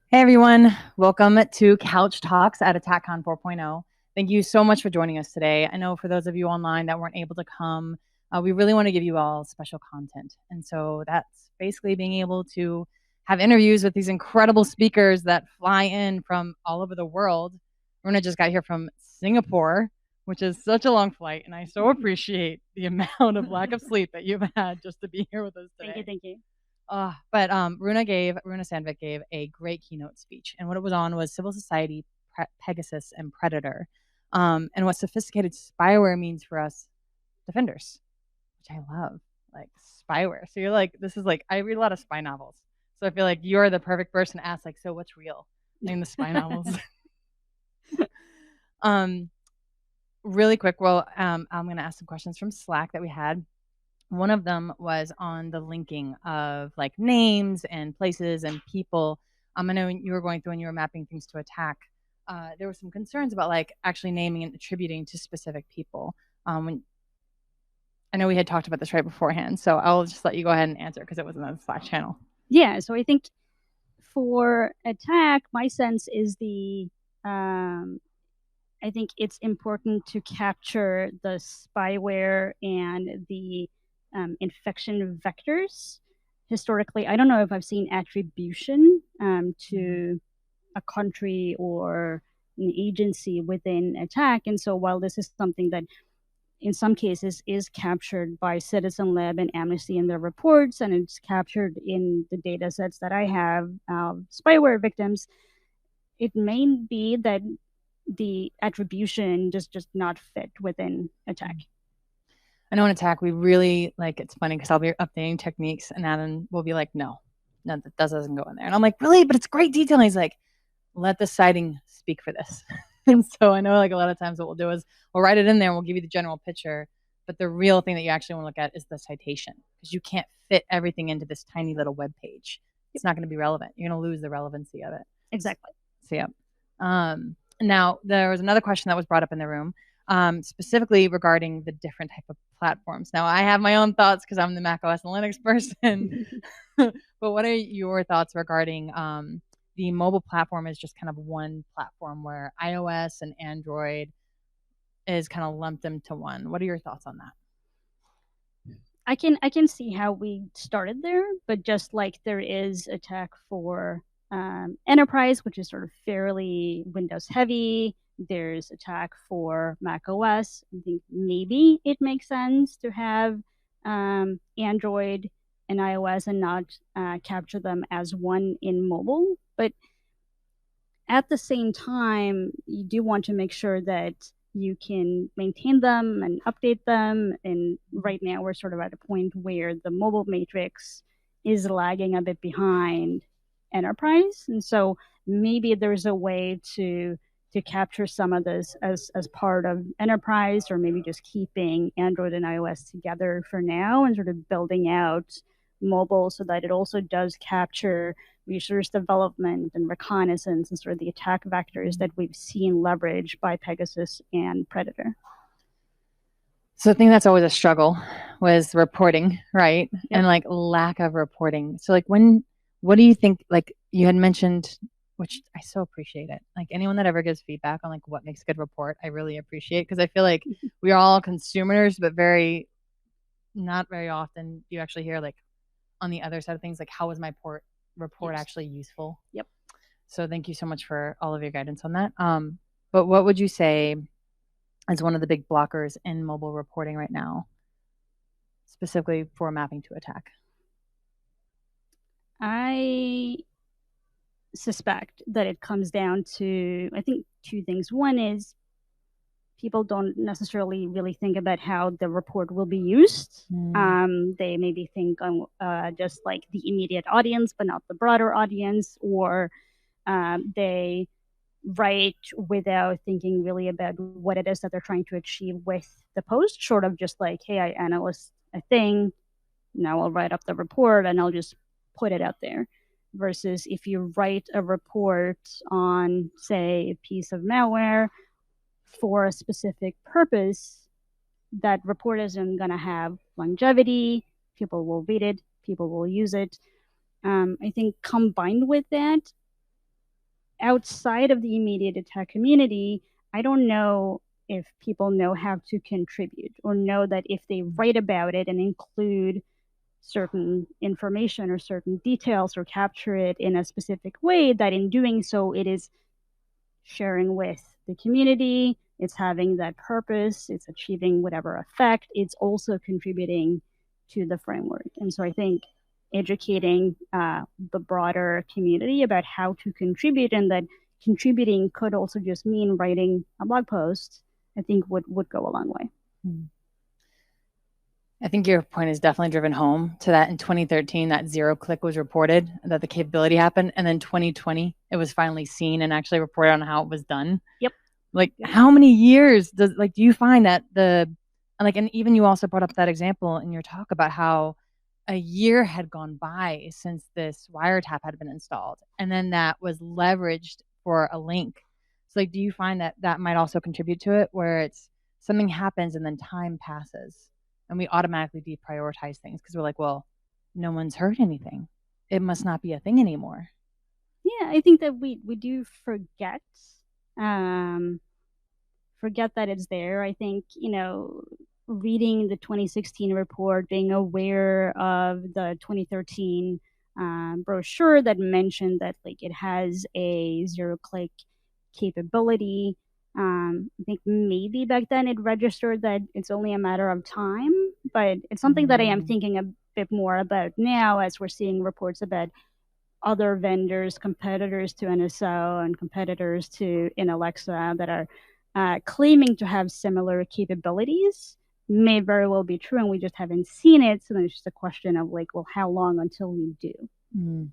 Hey everyone, welcome to Couch Talks at ATT&CKcon 4.0. Thank you so much for joining us today. I know for those of you online that weren't able to come, we really want to give you all special content. And so that's basically being able to have interviews with these incredible speakers that fly in from all over the world. Runa just got here from Singapore, which is such a long flight, and I so appreciate the amount of lack of sleep that you've had just to be here with us today. Thank you. But Runa Sandvik gave a great keynote speech, and what it was on was civil society, Pegasus, and Predator, and what sophisticated spyware means for us defenders, which I love, like spyware. So you're like, this is like, I read a lot of spy novels, so I feel like you're the perfect person to ask, like, so what's real in the spy novels? um, really quick. Well, I'm going to ask some questions from Slack that we had. One of them was on the linking of like names and places and people. I know you were going through and you were mapping things to attack. There were some concerns about like actually naming and attributing to specific people. When I know we had talked about this right beforehand, so I'll just let you go ahead and answer because it was on the Slack channel. Yeah, so I think for attack, my sense is I think it's important to capture the spyware and the infection vectors. Historically, I don't know if I've seen attribution to a country or an agency within attack. And so while this is something that in some cases is captured by Citizen Lab and Amnesty in their reports, and it's captured in the data sets that I have spyware victims, it may be that the attribution just not fit within attack. I know in attack we really like. It's funny because I'll be updating techniques, and Adam will be like, "No, that doesn't go in there," and I'm like, "Really? But it's great detail." And he's like, "Let the citing speak for this." And so I know like a lot of times what we'll do is we'll write it in there and we'll give you the general picture, but the real thing that you actually want to look at is the citation because you can't fit everything into this tiny little web page. It's not going to be relevant. You're going to lose the relevancy of it. Exactly. So yeah. Now there was another question that was brought up in the room, specifically regarding the different type of platforms. Now I have my own thoughts because I'm the Mac OS and Linux person, but what are your thoughts regarding the mobile platform is just kind of one platform where iOS and Android is kind of lumped into one. What are your thoughts on that? I can see how we started there, but just like there is attack for enterprise, which is sort of fairly Windows heavy. There's attack for Mac OS. I think maybe it makes sense to have Android and iOS and not capture them as one in mobile. But at the same time, you do want to make sure that you can maintain them and update them. And right now, we're sort of at a point where the mobile matrix is lagging a bit behind enterprise. And so maybe there's a way to capture some of this as part of enterprise, or maybe just keeping Android and iOS together for now and sort of building out mobile so that it also does capture resource development and reconnaissance and sort of the attack vectors that we've seen leveraged by Pegasus and Predator. So I think that's always a struggle was reporting, right? Yep. And like lack of reporting. So like what do you think, like you had mentioned, which I so appreciate it. Like anyone that ever gives feedback on like what makes a good report, I really appreciate because I feel like we are all consumers, but not very often do you actually hear like on the other side of things, like how was my report yes. actually useful? Yep. So thank you so much for all of your guidance on that. But what would you say is one of the big blockers in mobile reporting right now, specifically for mapping to attack? I suspect that it comes down to, I think, two things. One is people don't necessarily really think about how the report will be used. They maybe think just like the immediate audience, but not the broader audience, or they write without thinking really about what it is that they're trying to achieve with the post, short of just like, hey, I analyzed a thing, now I'll write up the report and I'll just put it out there. Versus if you write a report on, say, a piece of malware for a specific purpose, that report isn't going to have longevity. People will read it. People will use it. I think combined with that, outside of the immediate attack community, I don't know if people know how to contribute or know that if they write about it and include certain information or certain details or capture it in a specific way, that in doing so, it is sharing with the community, it's having that purpose, it's achieving whatever effect, it's also contributing to the framework. And so I think educating the broader community about how to contribute, and that contributing could also just mean writing a blog post, I think would go a long way. I think your point is definitely driven home to that. In 2013, that zero click was reported, that the capability happened. And then 2020, it was finally seen and actually reported on how it was done. Yep. Like, how many years do you find that and even you also brought up that example in your talk about how a year had gone by since this wiretap had been installed, and then that was leveraged for a link. So do you find that that might also contribute to it, where it's something happens and then time passes and we automatically deprioritize things because we're like, well, no one's heard anything, it must not be a thing anymore. Yeah, I think that we do forget that it's there. I think, reading the 2016 report, being aware of the 2013 brochure that mentioned that like it has a zero click capability. I think maybe back then it registered that it's only a matter of time, but it's something that I am thinking a bit more about now as we're seeing reports about other vendors, competitors to NSO and competitors to in Alexa that are claiming to have similar capabilities. May very well be true, and we just haven't seen it. So then it's just a question of like, well, how long until we do?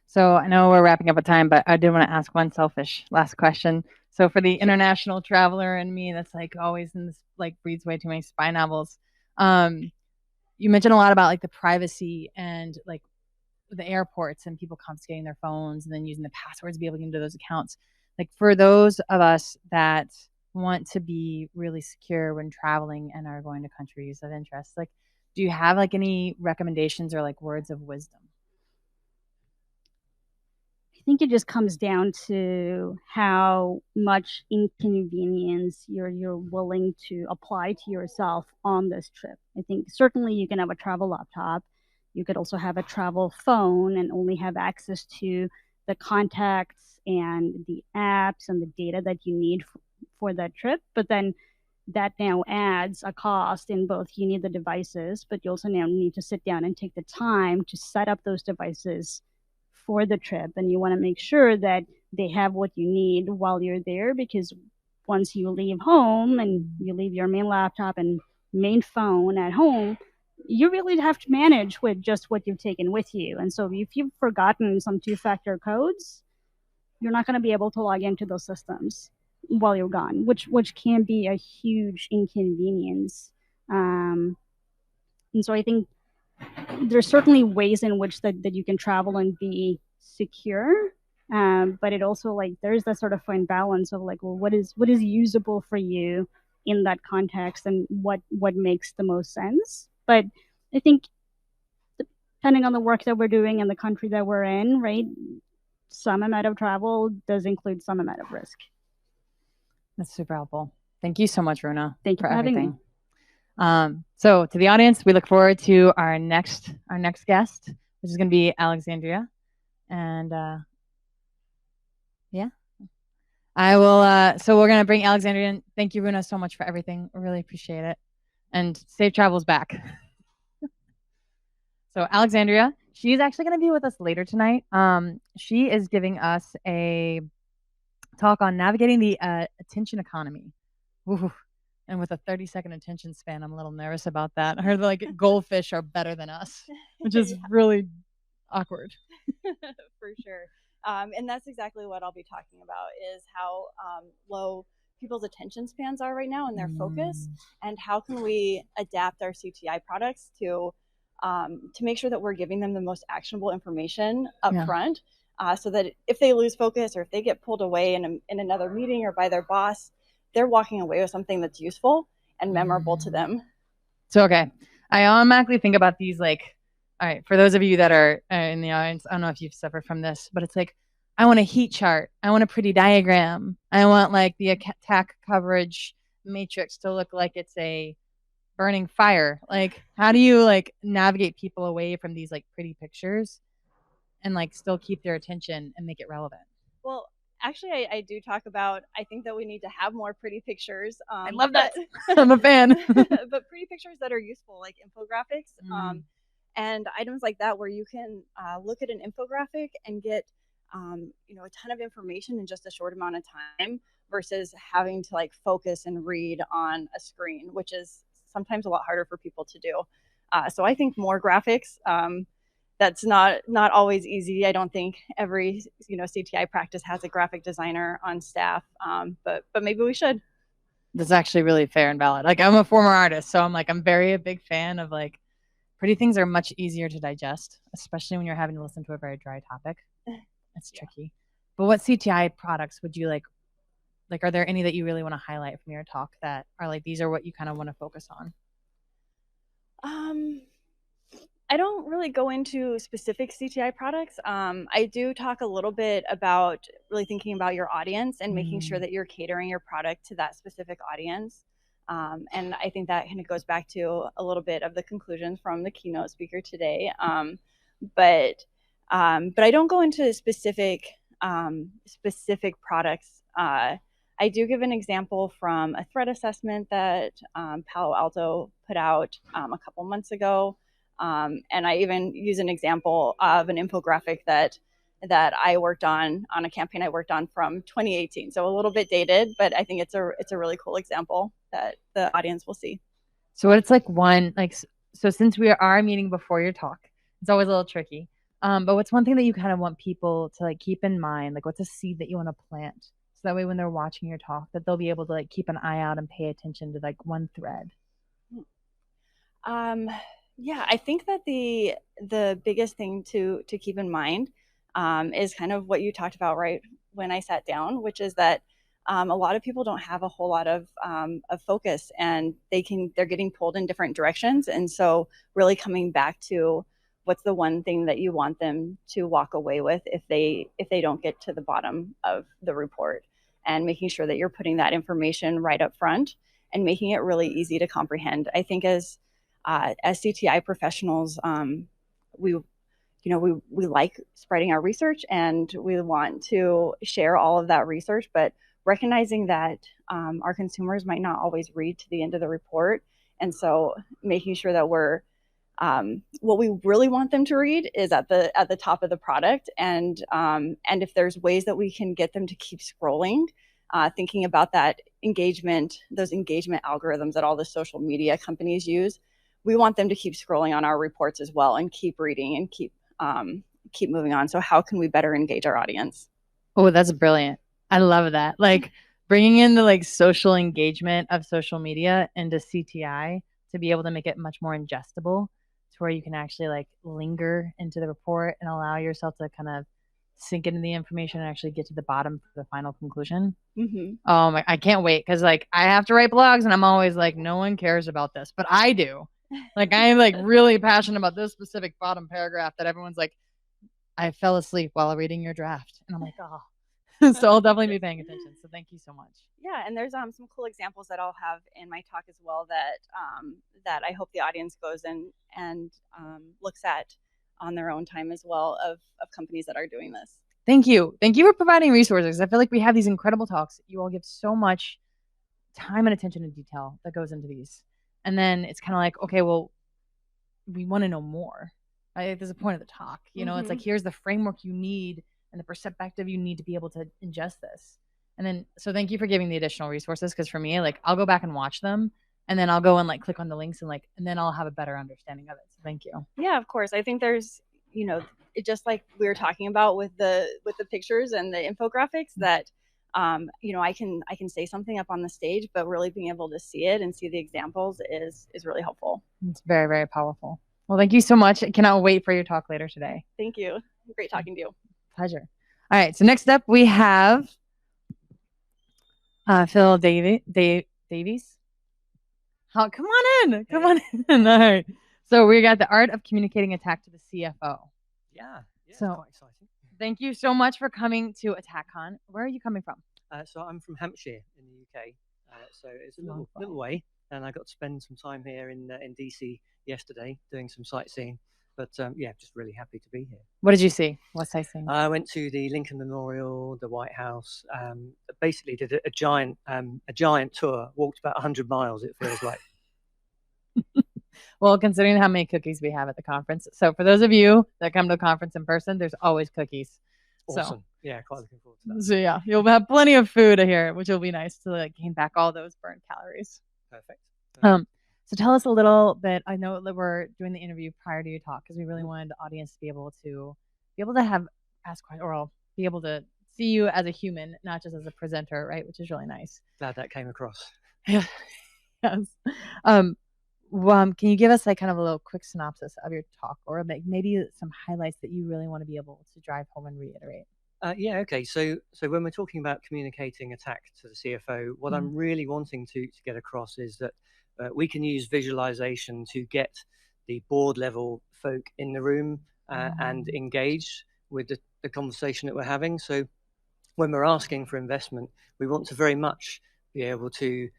So I know we're wrapping up at time, but I did want to ask one selfish last question. So for the international traveler and me, that's like always in this, like, reads way too many spy novels. You mentioned a lot about like the privacy and like the airports and people confiscating their phones and then using the passwords to be able to get into those accounts. Like, for those of us that want to be really secure when traveling and are going to countries of interest, like, do you have like any recommendations or like words of wisdom? I think it just comes down to how much inconvenience you're willing to apply to yourself on this trip. I think certainly you can have a travel laptop. You could also have a travel phone and only have access to the contacts and the apps and the data that you need for that trip. But then that now adds a cost in both you need the devices, but you also now need to sit down and take the time to set up those devices for the trip, and you want to make sure that they have what you need while you're there, because once you leave home and you leave your main laptop and main phone at home, you really have to manage with just what you've taken with you. And so if you've forgotten some two-factor codes, you're not going to be able to log into those systems while you're gone, which can be a huge inconvenience. And so I think there's certainly ways in which that you can travel and be secure, but it also, like, there's that sort of fine balance of like, well, what is usable for you in that context and what makes the most sense. But I think depending on the work that we're doing and the country that we're in, right, some amount of travel does include some amount of risk. That's super helpful. Thank you so much, Runa. Thank you for having me. So to the audience, we look forward to our next guest, which is going to be Alexandria. And yeah, I will. So we're going to bring Alexandria in. Thank you, Runa, so much for everything. I really appreciate it. And safe travels back. So Alexandria, she's actually going to be with us later tonight. She is giving us a talk on navigating the attention economy. Ooh. And with a 30-second attention span, I'm a little nervous about that. I heard like goldfish are better than us, which is really awkward. For sure. And that's exactly what I'll be talking about, is how low people's attention spans are right now and their focus, and how can we adapt our CTI products to make sure that we're giving them the most actionable information up front, so that if they lose focus or if they get pulled away in another meeting or by their boss, they're walking away with something that's useful and memorable to them. So, okay, I automatically think about these, like, all right, for those of you that are in the audience, I don't know if you've suffered from this, but it's like I want a heat chart. I want a pretty diagram. I want like the attack coverage matrix to look like it's a burning fire. Like, how do you like navigate people away from these like pretty pictures and like still keep their attention and make it relevant? Well, actually, I do talk about, I think that we need to have more pretty pictures. I love that. I'm a fan. But pretty pictures that are useful, like infographics and items like that, where you can look at an infographic and get a ton of information in just a short amount of time versus having to like focus and read on a screen, which is sometimes a lot harder for people to do. So I think more graphics. That's not always easy. I don't think every CTI practice has a graphic designer on staff, but maybe we should. That's actually really fair and valid. Like, I'm a former artist, so I'm very a big fan of like pretty things are much easier to digest, especially when you're having to listen to a very dry topic. It's tricky. But what CTI products would you like, are there any that you really want to highlight from your talk that are like, these are what you kind of want to focus on? I don't really go into specific CTI products. I do talk a little bit about really thinking about your audience and making sure that you're catering your product to that specific audience. And I think that kind of goes back to a little bit of the conclusions from the keynote speaker today. But I don't go into specific products. I do give an example from a threat assessment that Palo Alto put out a couple months ago. And I even use an example of an infographic that I worked on a campaign I worked on from 2018. So a little bit dated, but I think it's a really cool example that the audience will see. So what it's like so since we are meeting before your talk, it's always a little tricky. But what's one thing that you kind of want people to like keep in mind? Like, what's a seed that you want to plant? So that way when they're watching your talk, that they'll be able to like keep an eye out and pay attention to like one thread. Yeah, I think that the biggest thing to keep in mind is kind of what you talked about right when I sat down, which is that a lot of people don't have a whole lot of focus, and they're getting pulled in different directions. And so really coming back to what's the one thing that you want them to walk away with if they don't get to the bottom of the report, and making sure that you're putting that information right up front and making it really easy to comprehend. I think as CTI professionals, we like spreading our research, and we want to share all of that research, but recognizing that our consumers might not always read to the end of the report. And so making sure that we're what we really want them to read is at the top of the product. And if there's ways that we can get them to keep scrolling, thinking about those engagement algorithms that all the social media companies use, we want them to keep scrolling on our reports as well and keep reading and keep moving on. So how can we better engage our audience? Oh, that's brilliant. I love that. Like bringing in the like social engagement of social media into CTI to be able to make it much more ingestible to where you can actually like linger into the report and allow yourself to kind of sink into the information and actually get to the bottom for the final conclusion. I can't wait because like I have to write blogs and I'm always like, no one cares about this, but I do. Like I'm like really passionate about this specific bottom paragraph that everyone's like, I fell asleep while reading your draft. And I'm like, oh. So I'll definitely be paying attention. So thank you so much. Yeah, and there's some cool examples that I'll have in my talk as well that I hope the audience goes and looks at on their own time as well of companies that are doing this. Thank you. Thank you for providing resources. I feel like we have these incredible talks. You all give so much time and attention to detail that goes into these. And then it's kind of like, okay, well, we want to know more. Right? There's a point of the talk. It's like, here's the framework you need and the perspective you need to be able to ingest this. And then, so thank you for giving the additional resources. Cause for me, like I'll go back and watch them and then I'll go and like click on the links and then I'll have a better understanding of it. So thank you. Yeah, of course. I think there's, it just like we were talking about with the pictures and the infographics that, I can say something up on the stage, but really being able to see it and see the examples is really helpful. It's very, very powerful. Well, thank you so much. I cannot wait for your talk later today. Thank you. Great talking to you. Pleasure. All right. So next up we have Phil Davies. Oh, come on in. Come on in. All right. So we got the art of communicating attack to the CFO. Yeah. So Thank you so much for coming to ATT&CKcon. Where are you coming from? So I'm from Hampshire in the UK. So it's a little way, and I got to spend some time here in DC yesterday doing some sightseeing. But yeah, just really happy to be here. What did you see? What sightseeing? I went to the Lincoln Memorial, the White House. Basically, did a giant tour. Walked about 100 miles. It feels like. Well, considering how many cookies we have at the conference, so for those of you that come to the conference in person, there's always cookies. Awesome. So, yeah, quite looking forward to that. So yeah, you'll have plenty of food here, which will be nice to like gain back all those burnt calories. Perfect. So tell us a little bit. I know that we're doing the interview prior to your talk because we really wanted the audience to be able to ask questions or be able to see you as a human, not just as a presenter, right? Which is really nice. Glad that came across. Yes. Can you give us like kind of a little quick synopsis of your talk, or like maybe some highlights that you really want to be able to drive home and reiterate? Yeah, okay. So when we're talking about communicating ATT&CK to the CFO, what I'm really wanting to get across is that we can use visualization to get the board level folk in the room and engaged with the conversation that we're having. So when we're asking for investment, we want to very much be able to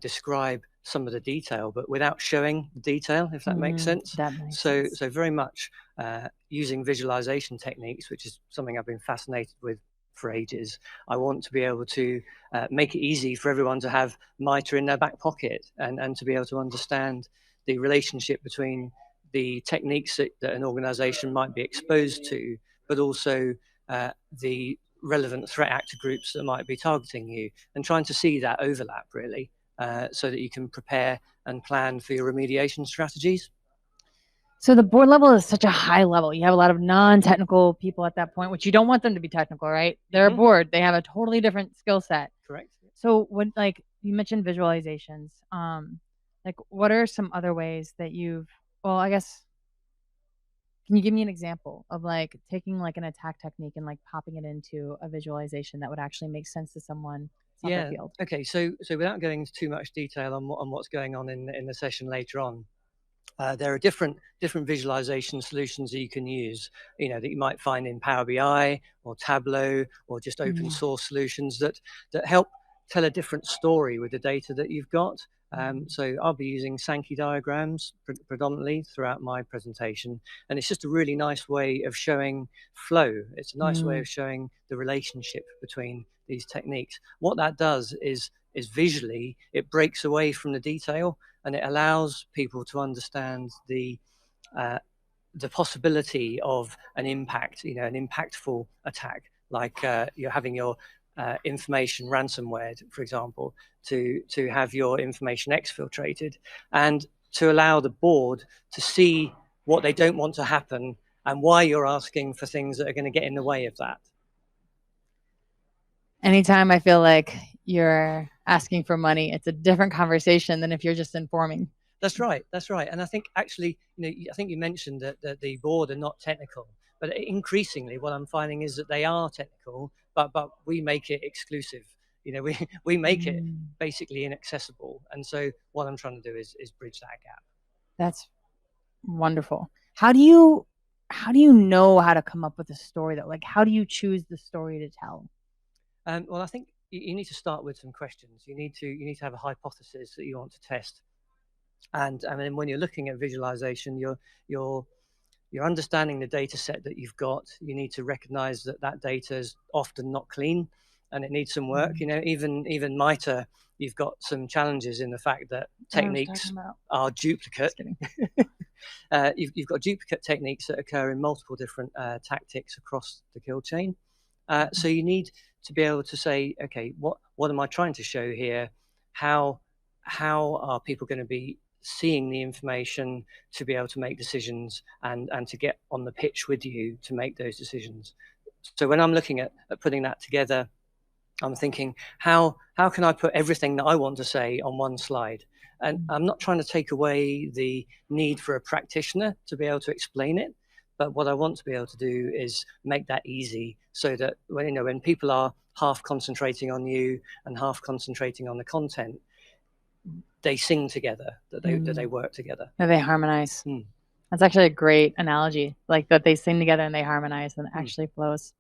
describe some of the detail, but without showing the detail, if that makes sense. That makes sense. So very much using visualization techniques, which is something I've been fascinated with for ages. I want to be able to make it easy for everyone to have MITRE in their back pocket and to be able to understand the relationship between the techniques that an organization might be exposed to, but also the relevant threat actor groups that might be targeting you, and trying to see that overlap really. So that you can prepare and plan for your remediation strategies. So the board level is such a high level. You have a lot of non-technical people at that point, which you don't want them to be technical, right? They're a board. They have a totally different skill set. Correct. So when, like you mentioned visualizations, like what are some other ways that I guess, can you give me an example of like taking like an attack technique and like popping it into a visualization that would actually make sense to someone? Yeah. Okay. So without going into too much detail on what's going on in the session later on, there are different visualization solutions that you can use. That you might find in Power BI or Tableau or just open source solutions that help tell a different story with the data that you've got. So I'll be using Sankey diagrams predominantly throughout my presentation, and it's just a really nice way of showing flow. It's a nice way of showing the relationship between these techniques. What that does is visually it breaks away from the detail, and it allows people to understand the possibility of an impact, an impactful attack, like you're having your information ransomware, for example, to have your information exfiltrated, and to allow the board to see what they don't want to happen and why you're asking for things that are going to get in the way of that. Anytime I feel like you're asking for money, it's a different conversation than if you're just informing. That's right. And I think actually, I think you mentioned that the board are not technical, but increasingly what I'm finding is that they are technical, but we make it exclusive. We make it basically inaccessible. And so what I'm trying to do is bridge that gap. That's wonderful. How do you know how to come up with a story though? Like, how do you choose the story to tell? Well, I think you need to start with some questions. You need to have a hypothesis that you want to test. And then when you're looking at visualization, you're understanding the data set that you've got. You need to recognize that data is often not clean and it needs some work. Even MITRE, you've got some challenges in the fact that techniques are duplicate. You've got duplicate techniques that occur in multiple different tactics across the kill chain. So you need to be able to say, okay, what am I trying to show here? How are people going to be seeing the information to be able to make decisions and to get on the pitch with you to make those decisions? So when I'm looking at putting that together, I'm thinking, how can I put everything that I want to say on one slide? And I'm not trying to take away the need for a practitioner to be able to explain it. But what I want to be able to do is make that easy so that when people are half concentrating on you and half concentrating on the content, they sing together, that they work together. That they harmonize. That's actually a great analogy, like that they sing together and they harmonize and it actually flows.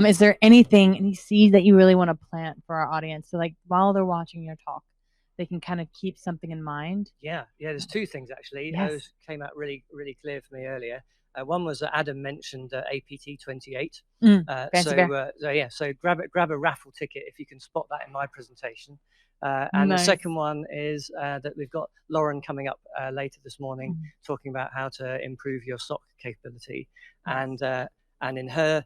Is there anything, any seeds that you really want to plant for our audience? So like while they're watching your talk, they can kind of keep something in mind. Yeah, there's two things actually. Yes. Those came out really clear for me earlier. One was that Adam mentioned APT&CKcon 4.0. So grab a raffle ticket if you can spot that in my presentation. And the second one is that we've got Lauren coming up later this morning talking about how to improve your SOC capability. And in her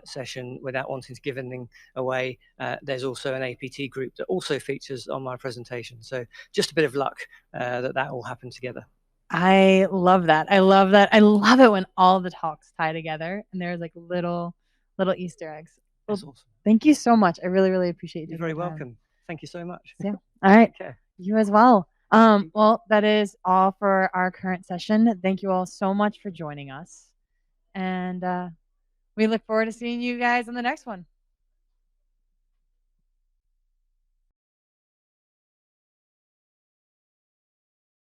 session, without wanting to give anything away, there's also an APT group that also features on my presentation. So just a bit of luck that all happened together. I love that. I love that. I love it when all the talks tie together and there's like little Easter eggs. Well, that's awesome. Thank you so much. I really appreciate you. You're very welcome. Thank you so much. Yeah. All right. You as well. Well, that is all for our current session. Thank you all so much for joining us. And we look forward to seeing you guys on the next one.